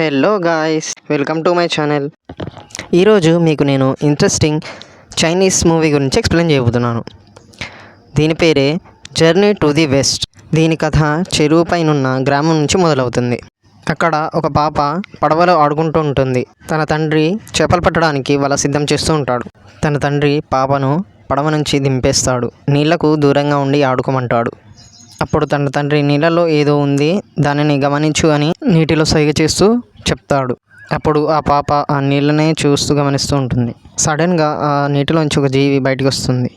Hello guys, welcome to my channel. ఈరోజు మీకు నేను ఇంట్రెస్టింగ్ చైనీస్ మూవీ గురించి ఎక్స్ప్లెయిన్ చేయబోతున్నాను. దీని పేరే జర్నీ టు ది వెస్ట్. దీని కథ చెరువు పైనున్న గ్రామం నుంచి మొదలవుతుంది. అక్కడ ఒక పాప పడవలో ఆడుకుంటూ ఉంటుంది. తన తండ్రి చేపలు పట్టడానికి వల సిద్ధం చేస్తూ ఉంటాడు. తన తండ్రి పాపను పడవ నుంచి దింపేస్తాడు. నీళ్లకు దూరంగా ఉండి ఆడుకోమంటాడు. అప్పుడు తన తండ్రి నీళ్ళలో ఏదో ఉంది, దానిని గమనించు అని నీటిలో సైగ చేస్తూ చెప్తాడు. అప్పుడు ఆ పాప ఆ నీళ్ళనే చూస్తూ గమనిస్తూ ఉంటుంది. సడన్గా ఆ నీటిలోంచి ఒక జీవి బయటకు వస్తుంది.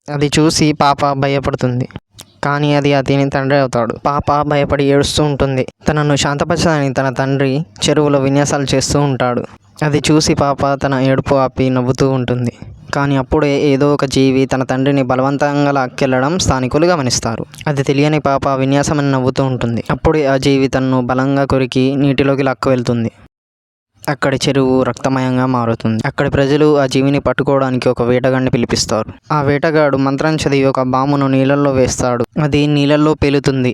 అది చూసి పాప భయపడుతుంది. కానీ అది అతని తండ్రి అవుతాడు. పాప భయపడి ఏడుస్తూ ఉంటుంది. తనను శాంతపరచడానికి తన తండ్రి చెరువులో విన్యాసాలు చేస్తూ ఉంటాడు. అది చూసి పాప తన ఏడుపు ఆపి నవ్వుతూ ఉంటుంది. కానీ అప్పుడే ఏదో ఒక జీవి తన తండ్రిని బలవంతంగా లాక్కెళ్లడం స్థానికులు గమనిస్తారు. అది తెలియని పాప విన్యాసమని నవ్వుతూ ఉంటుంది. అప్పుడే ఆ జీవి తనను బలంగా కొరికి నీటిలోకి లాక్కు వెళ్తుంది. అక్కడి చెరువు రక్తమయంగా మారుతుంది. అక్కడి ప్రజలు ఆ జీవిని పట్టుకోవడానికి ఒక వేటగాడిని పిలిపిస్తారు. ఆ వేటగాడు మంత్రం చదివి ఒక బామును నీళ్ళల్లో వేస్తాడు. అది నీళ్ళల్లో పేలుతుంది.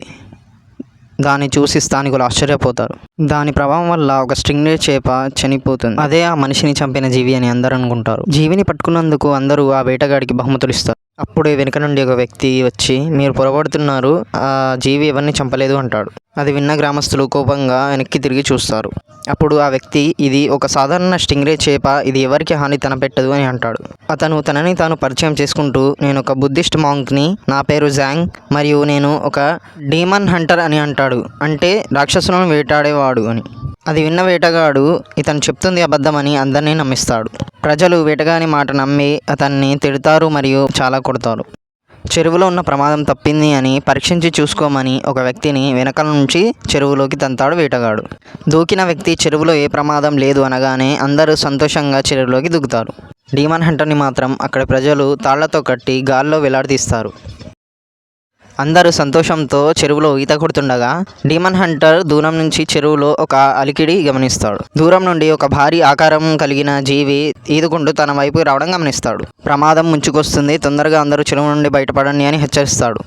దాన్ని చూసి స్థానికులు ఆశ్చర్యపోతారు. దాని ప్రభావం వల్ల ఒక స్ట్రింగ్రే చేప చనిపోతుంది. అదే ఆ మనిషిని చంపిన జీవి అని అందరూ అనుకుంటారు. జీవిని పట్టుకున్నందుకు అందరూ ఆ వేటగాడికి బహుమతులు ఇస్తారు. అప్పుడే వెనుక నుండి ఒక వ్యక్తి వచ్చి, మీరు పొరపడుతున్నారు, ఆ జీవి ఎవరిని చంపలేదు అంటాడు. అది విన్న గ్రామస్తులు కోపంగా వెనక్కి తిరిగి చూస్తారు. అప్పుడు ఆ వ్యక్తి, ఇది ఒక సాధారణ స్టింగ్రే చేప, ఇది ఎవరికి హాని తనపెట్టదు అని అంటాడు. అతను తనని తాను పరిచయం చేసుకుంటూ, నేను ఒక బుద్ధిస్ట్ మాంక్ని, నా పేరు జాంగ్, మరియు నేను ఒక డీమన్ హంటర్ అని అంటాడు. అంటే రాక్షసులను వేటాడేవాడు అని. అది విన్న వేటగాడు ఇతను చెప్తుంది అబద్ధమని అందరినీ నమ్మిస్తాడు. ప్రజలు వేటగాని మాట నమ్మి అతన్ని తిడతారు మరియు చాలా కొడతారు. చెరువులో ఉన్న ప్రమాదం తప్పింది అని పరీక్షించి చూసుకోమని ఒక వ్యక్తిని వెనకాల నుంచి చెరువులోకి తంతాడు వేటగాడు. దూకిన వ్యక్తి చెరువులో ఏ ప్రమాదం లేదు అనగానే అందరూ సంతోషంగా చెరువులోకి దూకుతారు. డీమన్ హంటర్ని మాత్రం అక్కడి ప్రజలు తాళ్లతో కట్టి గాల్లో వేలాడదీస్తారు. అందరూ సంతోషంతో చెరువులో ఈత కొడుతుండగా డీమన్ హంటర్ దూరం నుంచి చెరువులో ఒక అలికిడి గమనిస్తాడు. దూరం నుండి ఒక భారీ ఆకారం కలిగిన జీవి ఈదుకుంటూ తన వైపు రావడం గమనిస్తాడు. ప్రమాదం ముంచుకొస్తుంది, తొందరగా అందరూ చెరువు నుండి బయటపడండి అని హెచ్చరిస్తాడు.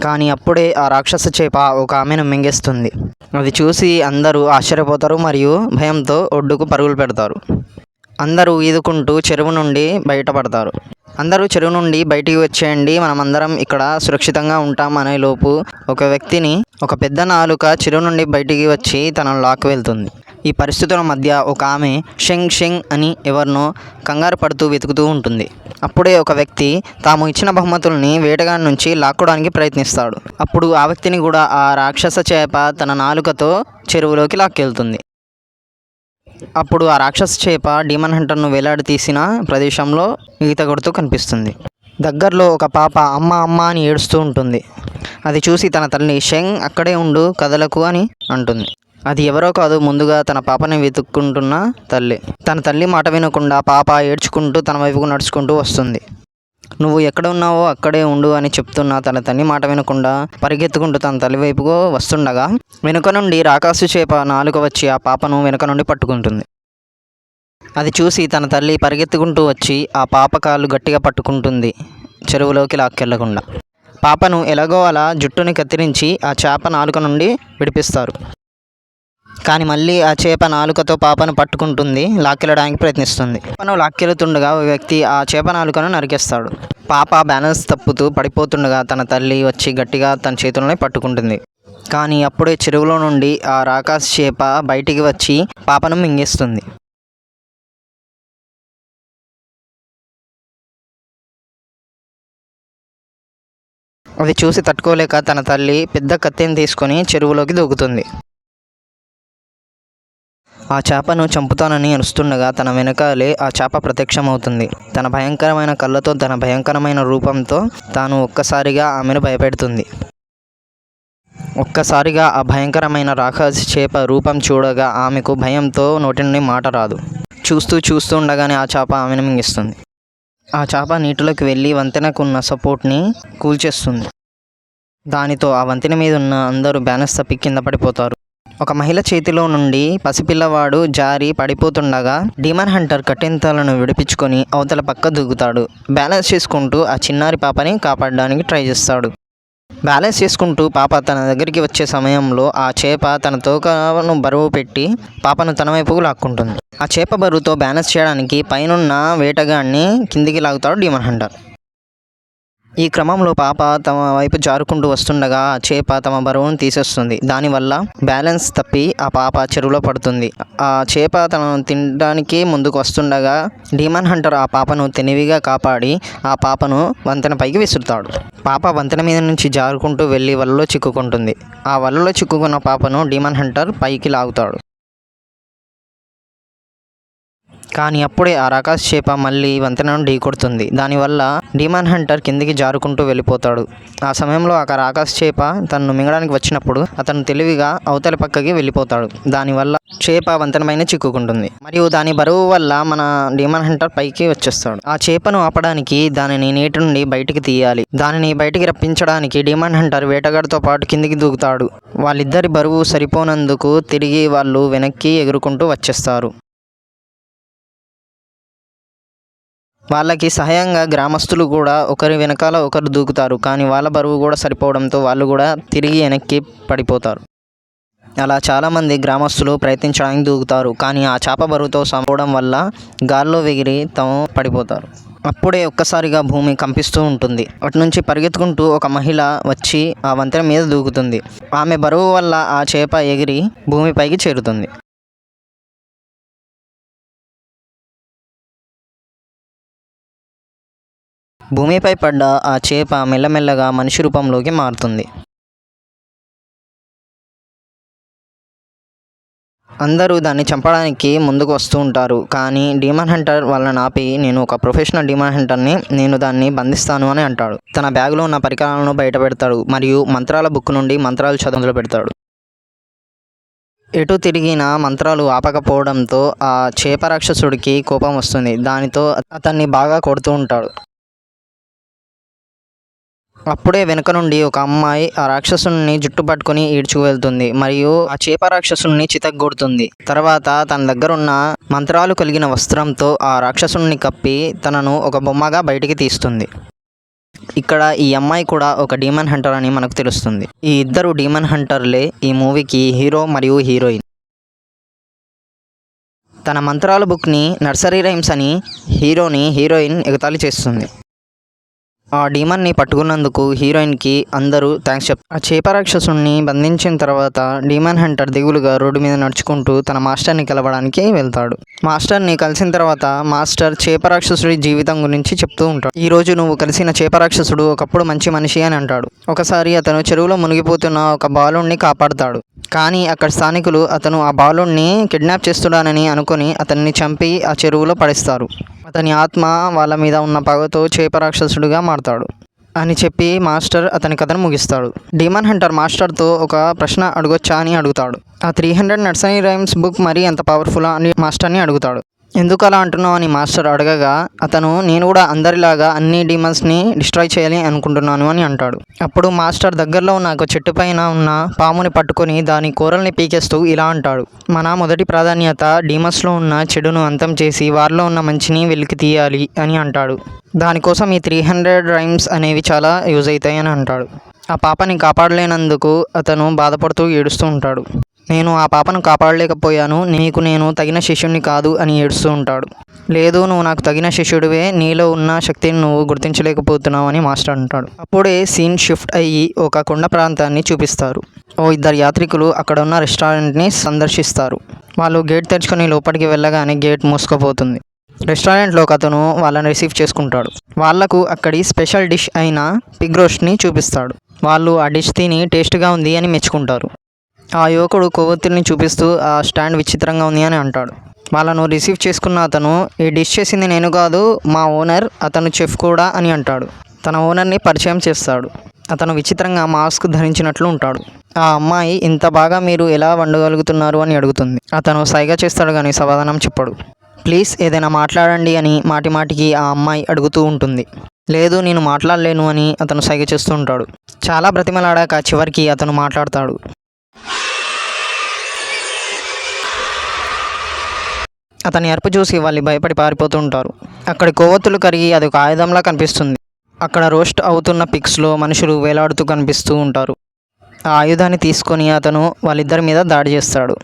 కానీ అప్పుడే ఆ రాక్షస చేప ఒక ఆమెను మింగేస్తుంది. అది చూసి అందరూ ఆశ్చర్యపోతారు మరియు భయంతో ఒడ్డుకు పరుగులు పెడతారు. అందరూ ఈదుకుంటూ చెరువు నుండి బయటపడతారు. అందరూ చెరువు నుండి బయటికి వచ్చేయండి, మనమందరం ఇక్కడ సురక్షితంగా ఉంటాం అనే లోపు ఒక వ్యక్తిని ఒక పెద్ద నాలుక చెరువు నుండి బయటికి వచ్చి తనను లాక్కు వెళ్తుంది. ఈ పరిస్థితుల మధ్య ఒక ఆమె షెంగ్ షెంగ్ అని ఎవరినో కంగారు పడుతూ వెతుకుతూ ఉంటుంది. అప్పుడే ఒక వ్యక్తి తాము ఇచ్చిన బహుమతుల్ని వేటగాడి నుంచి లాక్కోవడానికి ప్రయత్నిస్తాడు. అప్పుడు ఆ వ్యక్తిని కూడా ఆ రాక్షస చేప తన నాలుకతో చెరువులోకి లాక్కెళ్తుంది. అప్పుడు ఆ రాక్షస చేప డీమన్ హంటర్ను వేలాడి తీసిన ప్రదేశంలో ఈత కొడుతూ కనిపిస్తుంది. దగ్గరలో ఒక పాప అమ్మ అమ్మ అని ఏడుస్తూ ఉంటుంది. అది చూసి తన తల్లి షెంగ్ అక్కడే ఉండు, కదలకు అని అంటుంది. అది ఎవరో కాదు, ముందుగా తన పాపని వెతుక్కుంటున్న తల్లి. తన తల్లి మాట వినకుండా పాప ఏడ్చుకుంటూ తన వైపుకు నడుచుకుంటూ వస్తుంది. నువ్వు ఎక్కడ ఉన్నావో అక్కడే ఉండు అని చెప్తున్న తన తల్లి మాట వినకుండా పరిగెత్తుకుంటూ తన తల్లి వైపుకు వస్తుండగా వెనుక నుండి రాకాసు చేప నాలుక వచ్చి ఆ పాపను వెనుక నుండి పట్టుకుంటుంది. అది చూసి తన తల్లి పరిగెత్తుకుంటూ వచ్చి ఆ పాప కాళ్ళు గట్టిగా పట్టుకుంటుంది, చెరువులోకి లాక్కెళ్లకుండా. పాపను ఎలాగో అలా జుట్టుని కత్తిరించి ఆ చేప నాలుక నుండి విడిపిస్తారు. కానీ మళ్ళీ ఆ చేప నాలుకతో పాపను పట్టుకుంటుంది, లాక్కెళ్ళడానికి ప్రయత్నిస్తుంది. పాపను లాక్కెళ్తుండగా ఒక వ్యక్తి ఆ చేప నాలుకను నరికేస్తాడు. పాప బ్యాలెన్స్ తప్పుతూ పడిపోతుండగా తన తల్లి వచ్చి గట్టిగా తన చేతులనే పట్టుకుంటుంది. కానీ అప్పుడే చెరువులో నుండి ఆ రాకాస్ చేప బయటికి వచ్చి పాపను మింగేస్తుంది. అది చూసి తట్టుకోలేక తన తల్లి పెద్ద కత్తిని తీసుకొని చెరువులోకి దూకుతుంది. ఆ చేపను చంపుతానని అరుస్తుండగా తన వెనకాలే ఆ చేప ప్రత్యక్షమవుతుంది. తన భయంకరమైన కళ్ళతో, తన భయంకరమైన రూపంతో తాను ఒక్కసారిగా ఆమెను భయపెడుతుంది. ఒక్కసారిగా ఆ భయంకరమైన రాక్షస చేప రూపం చూడగా ఆమెకు భయంతో నోటి నుండి మాట రాదు. చూస్తూ ఉండగానే ఆ చేప ఆమెను మింగిస్తుంది. ఆ చేప నీటిలోకి వెళ్ళి వంతెనకున్న సపోర్ట్ని కూల్చేస్తుంది. దానితో ఆ వంతెన మీద ఉన్న అందరూ బ్యాలెన్స్ తప్పి కింద పడిపోతారు. ఒక మహిళ చేతిలో నుండి పసిపిల్లవాడు జారి పడిపోతుండగా డీమన్ హంటర్ కట్టెంతలను విడిపించుకొని అవతల పక్క దూకుతాడు. బ్యాలెన్స్ చేసుకుంటూ ఆ చిన్నారి పాపని కాపాడడానికి ట్రై చేస్తాడు. బ్యాలెన్స్ చేసుకుంటూ పాప తన దగ్గరికి వచ్చే సమయంలో ఆ చేప తన తోకను బరువు పెట్టి పాపను తన వైపుకు లాక్కుంటుంది. ఆ చేప బరువుతో బ్యాలెన్స్ చేయడానికి పైనున్న వేటగాడిని కిందికి లాగుతాడు డీమన్ హంటర్. ఈ క్రమంలో పాప తమ వైపు జారుకుంటూ వస్తుండగా ఆ చేప తమ బరువును తీసేస్తుంది. దానివల్ల బ్యాలెన్స్ తప్పి ఆ పాప చెరువులో పడుతుంది. ఆ చేప తనను తినడానికి ముందుకు వస్తుండగా డీమన్ హంటర్ ఆ పాపను తెలివిగా కాపాడి ఆ పాపను వంతెన పైకి విసురుతాడు. పాప వంతెన మీద నుంచి జారుకుంటూ వెళ్ళి వలలో చిక్కుకుంటుంది. ఆ వలలో చిక్కుకున్న పాపను డీమన్ హంటర్ పైకి లాగుతాడు. కానీ అప్పుడే ఆ రాకాసి చేప మళ్ళీ వంతెనను ఢీకొడుతుంది. దానివల్ల డీమన్ హంటర్ కిందికి జారుకుంటూ వెళ్ళిపోతాడు. ఆ సమయంలో ఆ రాకాసి చేప తనను మింగడానికి వచ్చినప్పుడు అతను తెలివిగా అవతలి పక్కకి వెళ్ళిపోతాడు. దానివల్ల చేప వంతెనపైన చిక్కుకుంటుంది మరియు దాని బరువు వల్ల మన డీమన్ హంటర్ పైకి వచ్చేస్తాడు. ఆ చేపను ఆపడానికి దానిని నీటి నుండి బయటికి తీయాలి. దానిని బయటికి రప్పించడానికి డీమన్ హంటర్ వేటగాడితో పాటు కిందికి దూకుతాడు. వాళ్ళిద్దరి బరువు సరిపోనందుకు తిరిగి వాళ్ళు వెనక్కి ఎగురుకుంటూ వచ్చేస్తారు. వాళ్ళకి సహాయంగా గ్రామస్తులు కూడా ఒకరి వెనకాల ఒకరు దూకుతారు. కానీ వాళ్ళ బరువు కూడా సరిపోవడంతో వాళ్ళు కూడా తిరిగి వెనక్కి పడిపోతారు. అలా చాలామంది గ్రామస్తులు ప్రయత్నించడానికి దూకుతారు. కానీ ఆ చేప బరువుతో సమవడం వల్ల గాల్లో ఎగిరి తాము పడిపోతారు. అప్పుడే ఒక్కసారిగా భూమి కంపిస్తూ ఉంటుంది. అటు నుంచి పరిగెత్తుకుంటూ ఒక మహిళ వచ్చి ఆ వంతెన మీద దూకుతుంది. ఆమె బరువు వల్ల ఆ చేప ఎగిరి భూమిపైకి చేరుతుంది. భూమిపై పడ్డ ఆ చేప మెల్లమెల్లగా మనిషి రూపంలోకి మారుతుంది. అందరూ దాన్ని చంపడానికి ముందుకు వస్తూ ఉంటారు. కానీ డీమన్ హంటర్ వాళ్ళని ఆపి, నేను ఒక ప్రొఫెషనల్ డీమన్ హంటర్ని, నేను దాన్ని బంధిస్తాను అని అంటాడు. తన బ్యాగులో ఉన్న పరికరాలను బయట పెడతాడు మరియు మంత్రాల బుక్ నుండి మంత్రాలు చదువులు పెడతాడు. ఎటు తిరిగిన మంత్రాలు ఆపకపోవడంతో ఆ చేప రాక్షసుడికి కోపం వస్తుంది. దానితో అతన్ని బాగా కొడుతూ ఉంటాడు. అప్పుడే వెనుక నుండి ఒక అమ్మాయి ఆ రాక్షసుని జుట్టు పట్టుకుని ఈడ్చుకు వెళ్తుంది మరియు ఆ చేప రాక్షసుని చితగ్గొడుతుంది. తర్వాత తన దగ్గర ఉన్న మంత్రాలు కలిగిన వస్త్రంతో ఆ రాక్షసుని కప్పి తనను ఒక బొమ్మగా బయటికి తీస్తుంది. ఇక్కడ ఈ అమ్మాయి కూడా ఒక డీమన్ హంటర్ అని మనకు తెలుస్తుంది. ఈ ఇద్దరు డీమన్ హంటర్లే ఈ మూవీకి హీరో మరియు హీరోయిన్. తన మంత్రాల బుక్ని నర్సరీ రైమ్స్ అని హీరోయిన్ ఎగతాళి చేస్తుంది. ఆ డీమన్ని పట్టుకున్నందుకు హీరోయిన్కి అందరూ థ్యాంక్స్ చెప్తారు. ఆ చేప రాక్షసుని బంధించిన తర్వాత డీమన్ హంటర్ దిగులుగా రోడ్డు మీద నడుచుకుంటూ తన మాస్టర్ని కలవడానికి వెళ్తాడు. మాస్టర్ని కలిసిన తర్వాత మాస్టర్ చేప రాక్షసుడి జీవితం గురించి చెప్తూ ఉంటాడు. ఈ రోజు నువ్వు కలిసిన చేప రాక్షసుడు ఒకప్పుడు మంచి మనిషి అని అంటాడు. ఒకసారి అతను చెరువులో మునిగిపోతున్న ఒక బాలుణ్ణి కాపాడుతాడు. కానీ అక్కడ స్థానికులు అతను ఆ బాలుణ్ణి కిడ్నాప్ చేస్తున్నాడని అనుకుని అతన్ని చంపి ఆ చెరువులో పడేస్తారు. అతని ఆత్మ వాళ్ళ మీద ఉన్న పగతో చేప రాక్షసుడిగా మారతాడు అని చెప్పి మాస్టర్ అతని కథను ముగిస్తాడు. డీమన్ హంటర్ మాస్టర్తో ఒక ప్రశ్న అడగొచ్చా అని అడుగుతాడు. ఆ 300 నర్సరీ రైమ్స్ బుక్ మరీ అంత పవర్ఫుల్ అని మాస్టర్ని అడుగుతాడు. ఎందుకు అలా అంటున్నావు అని మాస్టర్ అడగగా అతను, నేను కూడా అందరిలాగా అన్ని డీమన్స్ని డిస్ట్రాయ్ చేయాలి అనుకుంటున్నాను అని అంటాడు. అప్పుడు మాస్టర్ దగ్గరలో ఉన్న ఒక చెట్టు పైన ఉన్న పాముని పట్టుకొని దాని కూరల్ని పీకేస్తూ ఇలా అంటాడు, మన మొదటి ప్రాధాన్యత డీమన్స్లో ఉన్న చెడును అంతం చేసి వారిలో ఉన్న మంచిని వెలికి తీయాలి అని అంటాడు. దానికోసం ఈ 300 రైమ్స్ అనేవి చాలా యూజ్ అవుతాయి అని అంటాడు. ఆ పాపని కాపాడలేనందుకు అతను బాధపడుతూ ఏడుస్తూ ఉంటాడు. నేను ఆ పాపను కాపాడలేకపోయాను, నీకు నేను తగిన శిష్యుడిని కాదు అని ఏడుస్తూ ఉంటాడు. లేదు, నువ్వు నాకు తగిన శిష్యుడివే, నీలో ఉన్న శక్తిని నువ్వు గుర్తించలేకపోతున్నావు అని మాస్టర్ అంటాడు. అప్పుడే సీన్ షిఫ్ట్ అయ్యి ఒక కొండ ప్రాంతాన్ని చూపిస్తారు. ఇద్దరు యాత్రికులు అక్కడ ఉన్న రెస్టారెంట్ని సందర్శిస్తారు. వాళ్ళు గేట్ తెరుచుకొని లోపలికి వెళ్ళగానే గేట్ మూసుకుపోతుంది. రెస్టారెంట్లో అతను వాళ్ళని రిసీవ్ చేసుకుంటాడు. వాళ్లకు అక్కడి స్పెషల్ డిష్ అయిన పిగ్ రోస్ట్ని చూపిస్తాడు. వాళ్ళు ఆ డిష్ తిని టేస్ట్గా ఉంది అని మెచ్చుకుంటారు. ఆ యువకుడు కొవ్వొత్తుల్ని చూపిస్తూ ఆ స్టాండ్ విచిత్రంగా ఉంది అని అంటాడు. వాళ్ళను రిసీవ్ చేసుకున్న అతను, ఈ డిష్ చేసింది నేను కాదు, మా ఓనర్, అతను చెఫ్ కూడా అని అంటాడు. తన ఓనర్ని పరిచయం చేస్తాడు. అతను విచిత్రంగా మాస్క్ ధరించినట్లు ఉంటాడు. ఆ అమ్మాయి, ఇంత బాగా మీరు ఎలా వండగలుగుతున్నారు అని అడుగుతుంది. అతను సైగ చేస్తాడు కానీ సమాధానం చెప్పడు. ప్లీజ్ ఏదైనా మాట్లాడండి అని మాటిమాటికి ఆ అమ్మాయి అడుగుతూ ఉంటుంది. లేదు, నేను మాట్లాడలేను అని అతను సైగ చేస్తూ ఉంటాడు. చాలా బ్రతిమలాడాక చివరికి అతను మాట్లాడతాడు. అతని అరుపు చూసి వాళ్ళు భయపడి పారిపోతూ ఉంటారు. అక్కడి కొవ్వొత్తులు కరిగి అది ఒక ఆయుధంలా కనిపిస్తుంది. అక్కడ రోస్ట్ అవుతున్న పిక్స్లో మనుషులు వేలాడుతూ కనిపిస్తూ ఉంటారు. ఆ ఆయుధాన్ని తీసుకొని అతను వాళ్ళిద్దరి మీద దాడి చేస్తాడు.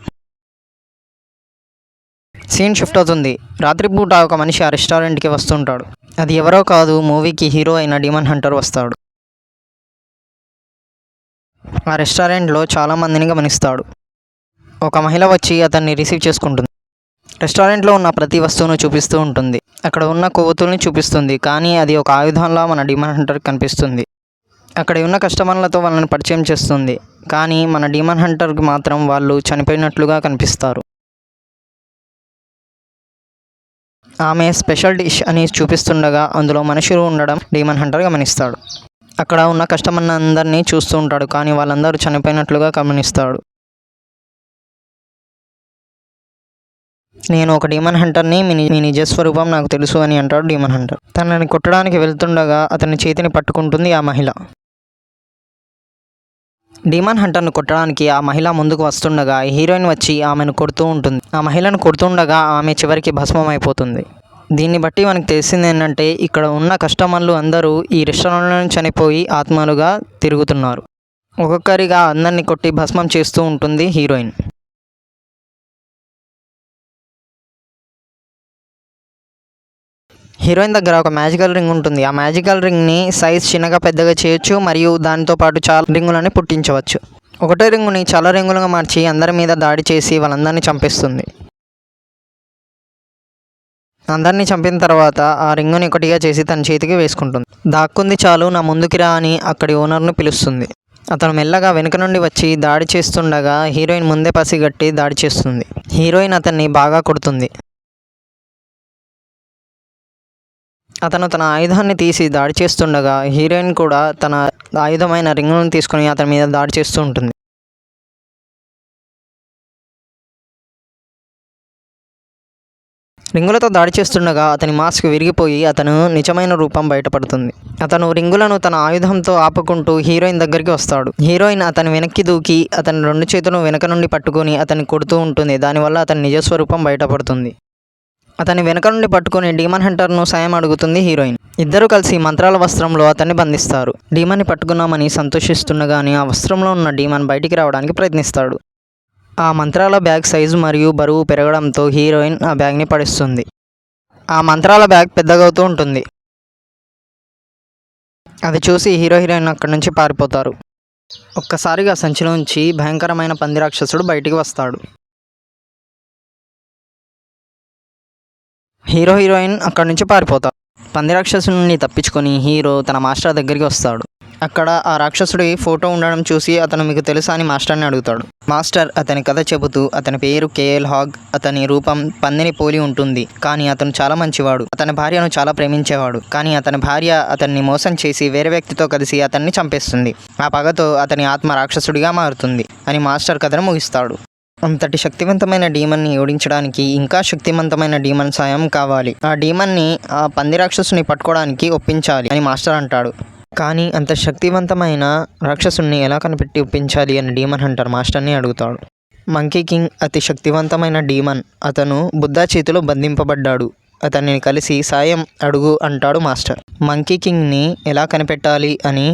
సీన్ షిఫ్ట్ అవుతుంది. రాత్రిపూట ఒక మనిషి ఆ రెస్టారెంట్కి వస్తుంటాడు. అది ఎవరో కాదు, మూవీకి హీరో అయిన డీమన్ హంటర్ వస్తాడు. ఆ రెస్టారెంట్లో చాలామందిని గమనిస్తాడు. ఒక మహిళ వచ్చి అతన్ని రిసీవ్ చేసుకుంటుంది. రెస్టారెంట్లో ఉన్న ప్రతి వస్తువును చూపిస్తూ ఉంటుంది. అక్కడ ఉన్న కొవ్వొత్తుల్ని చూపిస్తుంది, కానీ అది ఒక ఆయుధంలా మన డీమన్ హంటర్కి కనిపిస్తుంది. అక్కడ ఉన్న కస్టమర్లతో వాళ్ళని పరిచయం చేస్తుంది, కానీ మన డీమన్ హంటర్కి మాత్రం వాళ్ళు చనిపోయినట్లుగా కనిపిస్తారు. ఆమె స్పెషల్ డిష్ అని చూపిస్తుండగా అందులో మనుషులు ఉండడం డీమన్ హంటర్ గమనిస్తాడు. అక్కడ ఉన్న కస్టమర్లందరినీ చూస్తూ ఉంటాడు, కానీ వాళ్ళందరూ చనిపోయినట్లుగా గమనిస్తాడు. నేను ఒక డీమన్ హంటర్ని, మీ నిజస్వరూపం నాకు తెలుసు అని అంటాడు డీమన్ హంటర్. తనని కొట్టడానికి వెళ్తుండగా అతని చేతిని పట్టుకుంటుంది ఆ మహిళ. డీమన్ హంటర్ను కొట్టడానికి ఆ మహిళ ముందుకు వస్తుండగా హీరోయిన్ వచ్చి ఆమెను కొడుతూ ఉంటుంది. ఆ మహిళను కొడుతుండగా ఆమె చివరికి భస్మం అయిపోతుంది. దీన్ని బట్టి మనకు తెలిసింది ఏంటంటే, ఇక్కడ ఉన్న కస్టమర్లు అందరూ ఈ రెస్టారెంట్లో చనిపోయి ఆత్మలుగా తిరుగుతున్నారు. ఒక్కొక్కరిగా అందరినీ కొట్టి భస్మం చేస్తూ ఉంటుంది హీరోయిన్. హీరోయిన్ దగ్గర ఒక మ్యాజికల్ రింగ్ ఉంటుంది. ఆ మ్యాజికల్ రింగ్ని సైజ్ చిన్నగా పెద్దగా చేయొచ్చు, మరియు దానితో పాటు చాలా రింగులని పుట్టించవచ్చు. ఒకటే రింగుని చాలా రింగులుగా మార్చి అందరి మీద దాడి చేసి వాళ్ళందరినీ చంపేస్తుంది. అందరినీ చంపిన తర్వాత ఆ రింగుని ఒకటిగా చేసి తన చేతికి వేసుకుంటుంది. దాక్కుంది చాలు, నా ముందుకి రా అని అక్కడి ఓనర్ను పిలుస్తుంది. అతను మెల్లగా వెనుక నుండి వచ్చి దాడి చేస్తుండగా హీరోయిన్ ముందే పసిగట్టి దాడి చేస్తుంది. హీరోయిన్ అతన్ని బాగా కొడుతుంది. అతను తన ఆయుధాన్ని తీసి దాడి చేస్తుండగా హీరోయిన్ కూడా తన ఆయుధమైన రింగును తీసుకుని అతని మీద దాడి చేస్తూ ఉంటుంది. రింగులతో దాడి చేస్తుండగా అతని మాస్క్ విరిగిపోయి అతను నిజమైన రూపం బయటపడుతుంది. అతను రింగులను తన ఆయుధంతో ఆపుకుంటూ హీరోయిన్ దగ్గరికి వస్తాడు. హీరోయిన్ అతని వెనక్కి దూకి అతని 2 చేతులు వెనక నుండి పట్టుకొని అతన్ని కొడుతూ ఉంటుంది. దానివల్ల అతని నిజస్వరూపం బయటపడుతుంది. అతని వెనక నుండి పట్టుకుని డీమన్ హంటర్ను సాయం అడుగుతుంది హీరోయిన్. ఇద్దరు కలిసి మంత్రాల వస్త్రంలో అతన్ని బంధిస్తారు. డీమన్ని పట్టుకున్నామని సంతోషిస్తుండగానే ఆ వస్త్రంలో ఉన్న డీమన్ బయటికి రావడానికి ప్రయత్నిస్తాడు. ఆ మంత్రాల బ్యాగ్ సైజు మరియు బరువు పెరగడంతో హీరోయిన్ ఆ బ్యాగ్ని పడేస్తుంది. ఆ మంత్రాల బ్యాగ్ పెద్దగవుతూ ఉంటుంది. అది చూసి హీరోయిన్ అక్కడి నుంచి పారిపోతారు. ఒక్కసారిగా సంచిలోంచి భయంకరమైన పంది రాక్షసుడు బయటికి వస్తాడు. హీరోయిన్ అక్కడి నుంచి పారిపోతాడు. పంది రాక్షసుడి నుండి తప్పించుకొని హీరో తన మాస్టర్ దగ్గరికి వస్తాడు. అక్కడ ఆ రాక్షసుడి ఫోటో ఉండడం చూసి అతను మీకు తెలుసా అని మాస్టర్ని అడుగుతాడు. మాస్టర్ అతని కథ చెబుతూ అతని పేరు కేఎల్ హాగ్, అతని రూపం పందిని పోలి ఉంటుంది, కానీ అతను చాలా మంచివాడు. అతని భార్యను చాలా ప్రేమించేవాడు, కానీ అతని భార్య అతన్ని మోసం చేసి వేరే వ్యక్తితో కలిసి అతన్ని చంపేస్తుంది. ఆ పగతో అతని ఆత్మ రాక్షసుడిగా మారుతుంది అని మాస్టర్ కథను ముగిస్తాడు. అంతటి శక్తివంతమైన డీమన్ని ఓడించడానికి ఇంకా శక్తివంతమైన డీమన్ సాయం కావాలి. ఆ డీమన్ని ఆ పంది రాక్షసుని పట్టుకోవడానికి ఒప్పించాలి అని మాస్టర్ అంటాడు. కానీ అంత శక్తివంతమైన రాక్షసుని ఎలా కనిపెట్టి ఒప్పించాలి అని డీమన్ హంటర్ మాస్టర్ని అడుగుతాడు. మంకీ కింగ్ అతి శక్తివంతమైన డీమన్. అతను బుద్ధ చేతిలో బంధింపబడ్డాడు. అతన్ని కలిసి సాయం అడుగు అంటాడు మాస్టర్. మంకీ కింగ్ని ఎలా కనిపెట్టాలి అని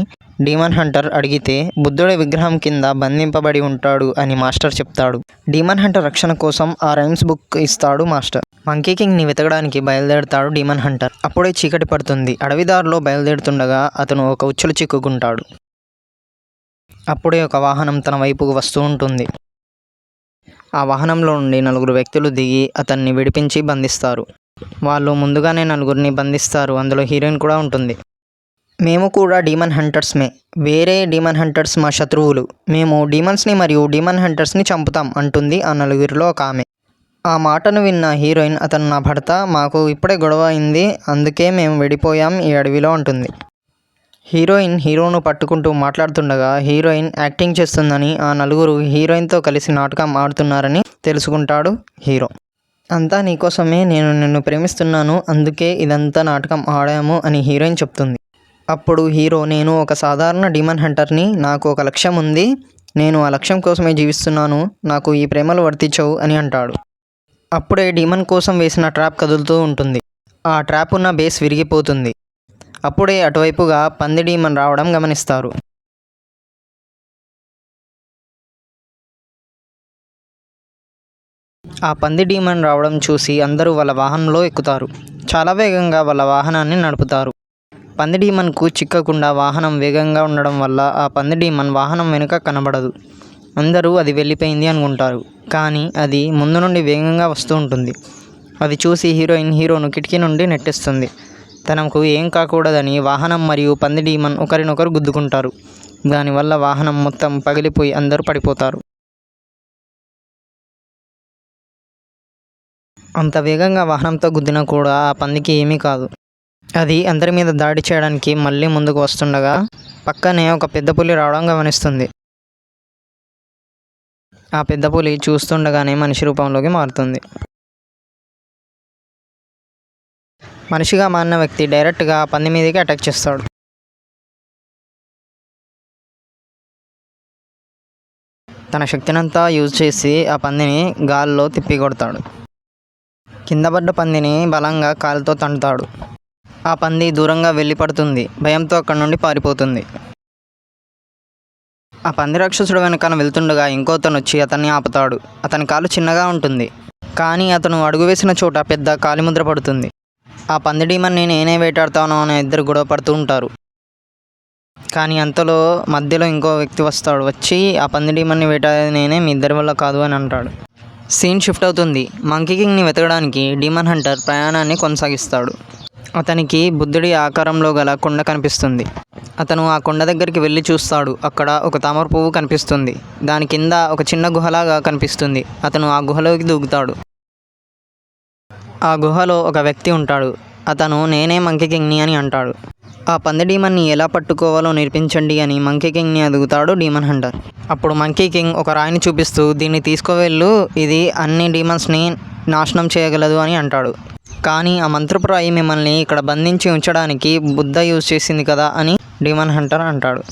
డీమన్ హంటర్ అడిగితే బుద్ధుడి విగ్రహం కింద బంధింపబడి ఉంటాడు అని మాస్టర్ చెప్తాడు. డీమన్ హంటర్ రక్షణ కోసం ఆ రైమ్స్ బుక్ ఇస్తాడు మాస్టర్. మంకీ కింగ్ని వెతకడానికి బయలుదేరుతాడు డీమన్ హంటర్. అప్పుడే చీకటి పడుతుంది. అడవిదారిలో బయలుదేరుతుండగా అతను ఒక ఉచ్చులు చిక్కుకుంటాడు. అప్పుడే ఒక వాహనం తన వైపుకు వస్తూ ఉంటుంది. ఆ వాహనంలో నుండి 4 వ్యక్తులు దిగి అతన్ని విడిపించి బంధిస్తారు. వాళ్ళు ముందుగానే 4 బంధిస్తారు. అందులో హీరోయిన్ కూడా ఉంటుంది. మేము కూడా డీమన్ హంటర్స్మే. వేరే డీమన్ హంటర్స్ మా శత్రువులు. మేము డీమన్స్ని మరియు డీమన్ హంటర్స్ని చంపుతాం అంటుంది ఆ 4లో ఒక ఆమె. ఆ మాటను విన్న హీరోయిన్, అతను నా భర్త, మాకు ఇప్పుడే గొడవ అయింది, అందుకే మేము విడిపోయాం ఈ అడవిలో అంటుంది. హీరోను పట్టుకుంటూ మాట్లాడుతుండగా హీరోయిన్ యాక్టింగ్ చేస్తుందని ఆ 4 హీరోయిన్తో కలిసి నాటకం ఆడుతున్నారని తెలుసుకుంటాడు హీరో. అంతా నీకోసమే, నేను నిన్ను ప్రేమిస్తున్నాను, అందుకే ఇదంతా నాటకం ఆడాము అని హీరోయిన్ చెప్తుంది. అప్పుడు హీరో, నేను ఒక సాధారణ డీమన్ హంటర్ని, నాకు ఒక లక్ష్యం ఉంది, నేను ఆ లక్ష్యం కోసమే జీవిస్తున్నాను, నాకు ఈ ప్రేమలు వర్తించవు అని అంటాడు. అప్పుడే డీమన్ కోసం వేసిన ట్రాప్ కదులుతూ ఉంటుంది. ఆ ట్రాప్ ఉన్న బేస్ విరిగిపోతుంది. అప్పుడే అటువైపుగా పంది డీమన్ రావడం గమనిస్తారు. ఆ పంది డీమన్ రావడం చూసి అందరూ వాళ్ళ వాహనంలో ఎక్కుతారు. చాలా వేగంగా వాళ్ళ వాహనాన్ని నడుపుతారు. పంది డీమన్కు చిక్కకుండా వాహనం వేగంగా ఉండడం వల్ల ఆ పంది డీమన్ వాహనం వెనుక కనబడదు. అందరూ అది వెళ్ళిపోయింది అనుకుంటారు. కానీ అది ముందు నుండి వేగంగా వస్తూ ఉంటుంది. అది చూసి హీరోయిన్ హీరోను కిటికీ నుండి నెట్టేస్తుంది. తనకు ఏం కాకూడదని వాహనం మరియు పంది డీమన్ ఒకరినొకరు గుద్దుకుంటారు. దానివల్ల వాహనం మొత్తం పగిలిపోయి అందరూ పడిపోతారు. అంత వేగంగా వాహనంతో గుద్దినా కూడా ఆ పందికి ఏమీ కాదు. అది అందరి మీద దాడి చేయడానికి మళ్ళీ ముందుకు వస్తుండగా పక్కనే ఒక పెద్ద పులి రావడం గమనిస్తుంది. ఆ పెద్ద పులి చూస్తుండగానే మనిషి రూపంలోకి మారుతుంది. మనిషిగా మారిన వ్యక్తి డైరెక్ట్గా ఆ పంది మీదకి అటాక్ చేస్తాడు. తన శక్తినంతా యూజ్ చేసి ఆ పందిని గాల్లో తిప్పి కొడతాడు. కింద పడ్డ పందిని బలంగా కాలుతో తంతాడు. ఆ పంది దూరంగా వెళ్ళి పడుతుంది. భయంతో అక్కడి నుండి పారిపోతుంది. ఆ పంది రాక్షసుడు వెనకాల వెళ్తుండగా ఇంకోతను వచ్చి అతన్ని ఆపుతాడు. అతని కాలు చిన్నగా ఉంటుంది. కానీ అతను అడుగు వేసిన చోట పెద్ద కాలిముద్ర పడుతుంది. ఆ పంది డీమన్ని నేనే వేటాడతాను అని ఇద్దరు గొడవ పడుతూ ఉంటారు. కానీ అంతలో మధ్యలో ఇంకో వ్యక్తి వస్తాడు. వచ్చి ఆ పంది డీమన్ని వేటాడేది నేనే, మీ ఇద్దరి వల్ల కాదు అని అంటాడు. సీన్ షిఫ్ట్ అవుతుంది. మంకీ కింగ్ని వెతకడానికి డీమన్ హంటర్ ప్రయాణాన్ని కొనసాగిస్తాడు. అతనికి బుద్ధుడి ఆకారంలో గల కొండ కనిపిస్తుంది. అతను ఆ కొండ దగ్గరికి వెళ్ళి చూస్తాడు. అక్కడ ఒక తామర పువ్వు కనిపిస్తుంది. దాని కింద ఒక చిన్న గుహలాగా కనిపిస్తుంది. అతను ఆ గుహలోకి దూకుతాడు. ఆ గుహలో ఒక వ్యక్తి ఉంటాడు. అతను నేనే మంకీ కింగ్ని అని అంటాడు. ఆ పంది డీమన్ని ఎలా పట్టుకోవాలో నేర్పించండి అని మంకీ కింగ్ని అడుగుతాడు డీమన్ హంటర్. అప్పుడు మంకీ కింగ్ ఒక రాయిని చూపిస్తూ దీన్ని తీసుకువెళ్ళు, ఇది అన్ని డీమన్స్ని నాశనం చేయగలదు అని అంటాడు. కానీ ఆ మంత్రపు రాయి మిమ్మల్ని ఇక్కడ బంధించి ఉంచడానికి బుద్ధ యూజ్ చేసింది కదా అని డీమన్ హంటర్ అంటాడు.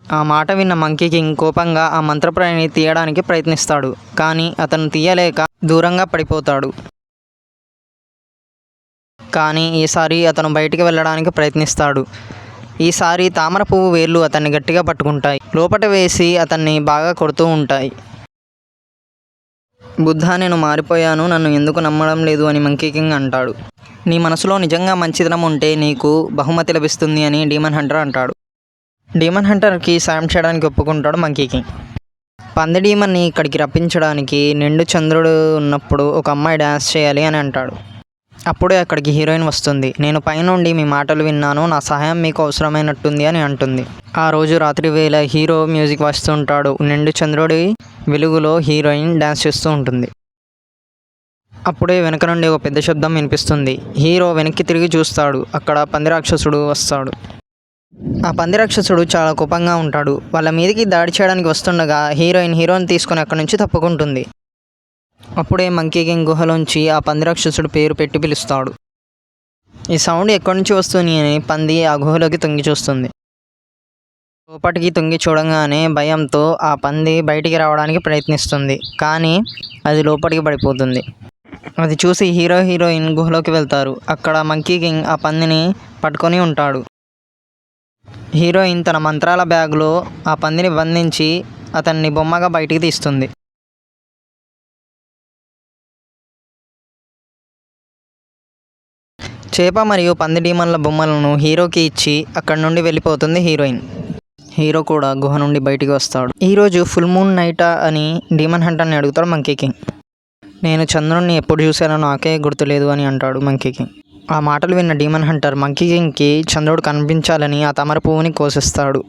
ఆ మాట విన్న మంకీ కింగ్ కోపంగా ఆ మంత్రపు రాయిని తీయడానికి ప్రయత్నిస్తాడు. కానీ అతను తీయలేక దూరంగా పడిపోతాడు. కానీ ఈసారి అతను బయటికి వెళ్ళడానికి ప్రయత్నిస్తాడు. ఈసారి తామర పువ్వు వేర్లు అతన్ని గట్టిగా పట్టుకుంటాయి. లోపట వేసి అతన్ని బాగా కొడుతూ ఉంటాయి. బుద్ధ, నేను మారిపోయాను, నన్ను ఎందుకు నమ్మడం లేదు అని మంకీ కింగ్ అంటాడు. నీ మనసులో నిజంగా మంచితనం ఉంటే నీకు బహుమతి లభిస్తుంది అని డీమన్ హంటర్ అంటాడు. డీమన్ హంటర్కి సాయం చేయడానికి ఒప్పుకుంటాడు మంకీ కింగ్. పంది డీమన్ని ఇక్కడికి రప్పించడానికి నిండు చంద్రుడు ఉన్నప్పుడు ఒక అమ్మాయి డ్యాన్స్ చేయాలి అని అంటాడు. అప్పుడే అక్కడికి హీరోయిన్ వస్తుంది. నేను పైనుండి మీ మాటలు విన్నాను, నా సహాయం మీకు అవసరమైనట్టుంది అని అంటుంది. ఆ రోజు రాత్రి వేళ హీరో మ్యూజిక్ వాయిస్తుంటాడు. నిండు చంద్రుడి వెలుగులో హీరోయిన్ డ్యాన్స్ చేస్తూ ఉంటుంది. అప్పుడే వెనక నుండి ఒక పెద్ద శబ్దం వినిపిస్తుంది. హీరో వెనక్కి తిరిగి చూస్తాడు. అక్కడ పంది రాక్షసుడు వస్తాడు. ఆ పంది రాక్షసుడు చాలా కోపంగా ఉంటాడు. వాళ్ళ మీదకి దాడి చేయడానికి వస్తుండగా హీరోయిన్ హీరోని తీసుకొని అక్కడి నుంచి తప్పుకుంటుంది. అప్పుడే మంకీ కింగ్ గుహలోంచి ఆ పంది రాక్షసుడు పేరు పెట్టి పిలుస్తాడు. ఈ సౌండ్ ఎక్కడి నుంచి వస్తుంది అని పంది ఆ గుహలోకి తొంగి చూస్తుంది. లోపటికి తొంగి చూడంగానే భయంతో ఆ పంది బయటికి రావడానికి ప్రయత్నిస్తుంది. కానీ అది లోపలికి పడిపోతుంది. అది చూసి హీరో హీరోయిన్ గుహలోకి వెళ్తారు. అక్కడ మంకీ కింగ్ ఆ పందిని పట్టుకొని ఉంటాడు. హీరోయిన్ తన మంత్రాల బ్యాగ్లో ఆ పందిని బంధించి అతన్ని బొమ్మగా బయటికి తీస్తుంది. చేప మరియు పంది డీమన్ల బొమ్మలను హీరోకి ఇచ్చి అక్కడి నుండి వెళ్ళిపోతుంది హీరోయిన్. హీరో కూడా గుహ నుండి బయటికి వస్తాడు. ఈరోజు ఫుల్ మూన్ నైటా అని డీమన్ హంటర్ని అడుగుతాడు మంకీ కింగ్. నేను చంద్రుడిని ఎప్పుడు చూశానో నాకే గుర్తులేదు అని అంటాడు మంకీ కింగ్. ఆ మాటలు విన్న డీమన్ హంటర్ మంకీ కింగ్కి చంద్రుడు కనిపించాలని ఆ తామర పువ్వుని కోసిస్తాడు.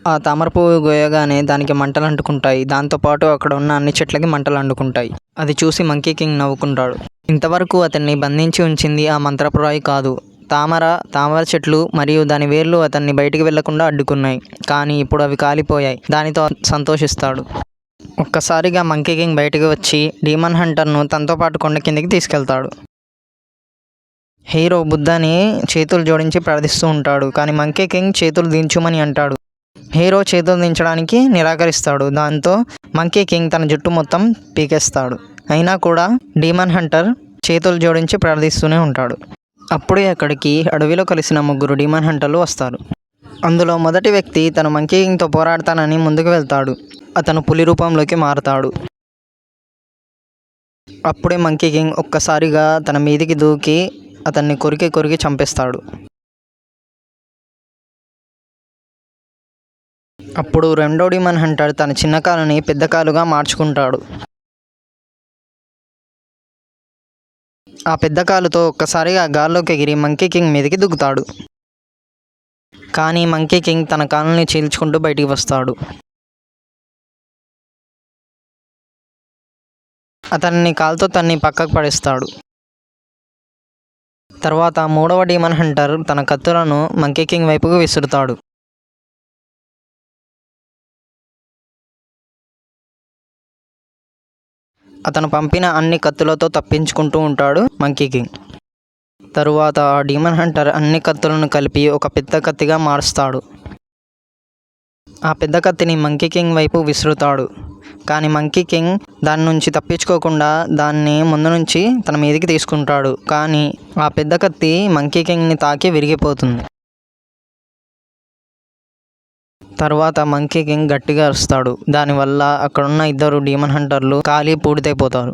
ఆ తామర పువ్వు గోయగానే దానికి మంటలు అంటుకుంటాయి. దాంతోపాటు అక్కడ ఉన్న అన్ని చెట్లకి మంటలు అంటుకుంటాయి. అది చూసి మంకీ కింగ్ నవ్వుకుంటాడు. ఇంతవరకు అతన్ని బంధించి ఉంచింది ఆ మంత్రపు రాయి కాదు, తామర చెట్లు మరియు దాని వేర్లు అతన్ని బయటికి వెళ్లకుండా అడ్డుకున్నాయి. కానీ ఇప్పుడు అవి కాలిపోయాయి. దానితో సంతోషిస్తాడు. ఒక్కసారిగా మంకీ కింగ్ బయటికి వచ్చి డీమన్ హంటర్ను తనతో పాటు కొండ కిందికి తీసుకెళ్తాడు. హీరో బుద్ధని చేతులు జోడించి ప్రార్థిస్తూ ఉంటాడు. కానీ మంకీ కింగ్ చేతులు దించుమని అంటాడు. హీరో చేతులు దించడానికి నిరాకరిస్తాడు. దాంతో మంకీ కింగ్ తన జుట్టు మొత్తం పీకేస్తాడు. అయినా కూడా డీమన్ హంటర్ చేతులు జోడించి ప్రార్థిస్తూనే ఉంటాడు. అప్పుడే అక్కడికి అడవిలో కలిసిన ముగ్గురు డీమన్ హంటర్లు వస్తారు. అందులో మొదటి వ్యక్తి తను మంకీ కింగ్తో పోరాడతానని ముందుకు వెళ్తాడు. అతను పులి రూపంలోకి మారతాడు. అప్పుడే మంకీ కింగ్ ఒక్కసారిగా తన మీదికి దూకి అతన్ని కొరికి చంపేస్తాడు. అప్పుడు రెండో డీమన్ హంటర్ తన చిన్న కాలుని పెద్ద కాలుగా మార్చుకుంటాడు. ఆ పెద్ద కాలుతో ఒక్కసారిగా గాల్లోకి ఎగిరి మంకీ కింగ్ మీదకి దుక్కుతాడు. కానీ మంకీ కింగ్ తన కాలుని చీల్చుకుంటూ బయటికి వస్తాడు. అతన్ని కాలుతో తన్ని పక్కకు పడేస్తాడు. తర్వాత మూడవ డీమన్ హంటర్ తన కత్తులను మంకీ కింగ్ వైపుకు విసురుతాడు. అతను పంపిన అన్ని కత్తులతో తప్పించుకుంటూ ఉంటాడు మంకీ కింగ్. తరువాత ఆ డీమన్ హంటర్ అన్ని కత్తులను కలిపి ఒక పెద్ద కత్తిగా మారుస్తాడు. ఆ పెద్ద కత్తిని మంకీ కింగ్ వైపు విసురుతాడు. కానీ మంకీ కింగ్ దాని నుంచి తప్పించుకోకుండా దాన్ని ముందు నుంచి తన మీదకి తీసుకుంటాడు. కానీ ఆ పెద్ద కత్తి మంకీ కింగ్ని తాకి విరిగిపోతుంది. తర్వాత మంకీ కింగ్ గట్టిగా అరుస్తాడు. దానివల్ల అక్కడున్న ఇద్దరు డీమన్ హంటర్లు కాలి పూడితైపోతారు.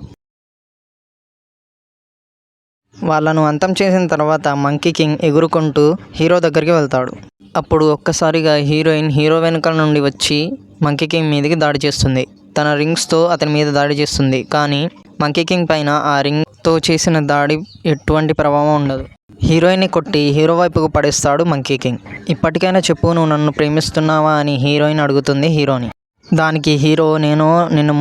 వాళ్ళను అంతం చేసిన తర్వాత మంకీ కింగ్ ఎగురుకుంటూ హీరో దగ్గరికి వెళ్తాడు. అప్పుడు ఒక్కసారిగా హీరోయిన్ హీరో వెనుకల నుండి వచ్చి మంకీ కింగ్ మీదకి దాడి చేస్తుంది. తన రింగ్స్తో అతని మీద దాడి చేస్తుంది. కానీ మంకీ కింగ్ పైన ఆ రింగ్తో చేసిన దాడి ఎటువంటి ప్రభావం ఉండదు. హీరోయిన్ని కొట్టి హీరో వైపుకు పడేస్తాడు మంకీ కింగ్. ఇప్పటికైనా చెప్పు, నువ్వు నన్ను ప్రేమిస్తున్నావా అని హీరోయిన్ అడుగుతుంది హీరోని. దానికి హీరో, నేను నిన్ను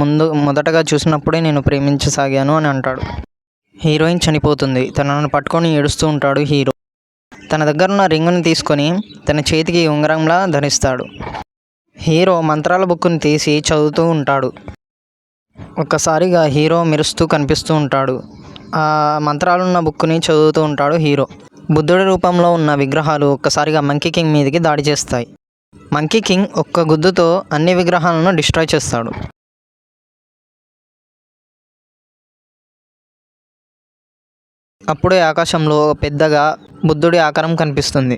మొదటగా చూసినప్పుడే నేను ప్రేమించసాగాను అని అంటాడు. హీరోయిన్ చనిపోతుంది. తనను పట్టుకొని ఏడుస్తూ ఉంటాడు హీరో. తన దగ్గరున్న రింగుని తీసుకొని తన చేతికి ఉంగరంలా ధరిస్తాడు. హీరో మంత్రాల బుక్కుని తీసి చదువుతూ ఉంటాడు. ఒక్కసారిగా హీరో మెరుస్తూ కనిపిస్తూ ఉంటాడు. ఆ మంత్రాలున్న బుక్కుని చదువుతూ ఉంటాడు హీరో. బుద్ధుడి రూపంలో ఉన్న విగ్రహాలు ఒక్కసారిగా మంకీ కింగ్ మీదకి దాడి చేస్తాయి. మంకీ కింగ్ ఒక్క గుద్దుతో అన్ని విగ్రహాలను డిస్ట్రాయ్ చేస్తాడు. అప్పుడే ఆకాశంలో పెద్దగా బుద్ధుడి ఆకారం కనిపిస్తుంది.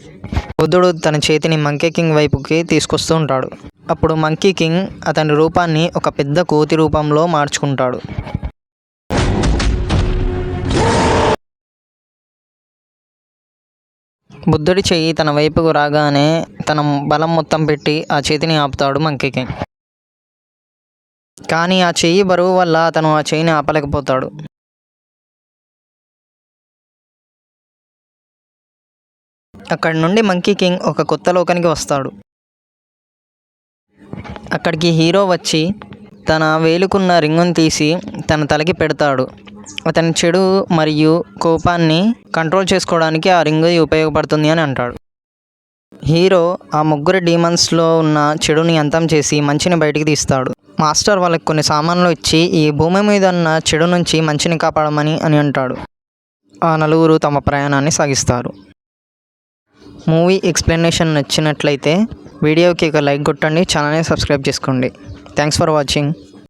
బుద్ధుడు తన చేతిని మంకీ కింగ్ వైపుకి తీసుకొస్తూ ఉంటాడు. అప్పుడు మంకీ కింగ్ అతని రూపాన్ని ఒక పెద్ద కోతి రూపంలో మార్చుకుంటాడు. బుద్ధుడి చెయ్యి తన వైపుకు రాగానే తన బలం మొత్తం పెట్టి ఆ చేతిని ఆపుతాడు మంకీ కింగ్. కానీ ఆ చెయ్యి బరువు వల్ల అతను ఆ చెయ్యిని ఆపలేకపోతాడు. అక్కడి నుండి మంకీ కింగ్ ఒక కొత్త లోకానికి వస్తాడు. అక్కడికి హీరో వచ్చి తన వేలుకున్న రింగును తీసి తన తలకి పెడతాడు. అతని చెడు మరియు కోపాన్ని కంట్రోల్ చేసుకోవడానికి ఆ రింగు ఉపయోగపడుతుంది అని అంటాడు. హీరో ఆ ముగ్గురు డీమన్స్లో ఉన్న చెడుని అంతం చేసి మంచిని బయటికి తీస్తాడు. మాస్టర్ వాళ్ళకి కొన్ని సామాన్లు ఇచ్చి ఈ భూమి మీద ఉన్న చెడు నుంచి మంచిని కాపాడమని అని అంటాడు. ఆ నలుగురు తమ ప్రయాణాన్ని సాగిస్తారు. మూవీ ఎక్స్ప్లెనేషన్ నచ్చినట్లయితే వీడియోకి ఒక లైక్ కొట్టండి, ఛానల్ని సబ్స్క్రైబ్ చేసుకోండి. Thanks for watching.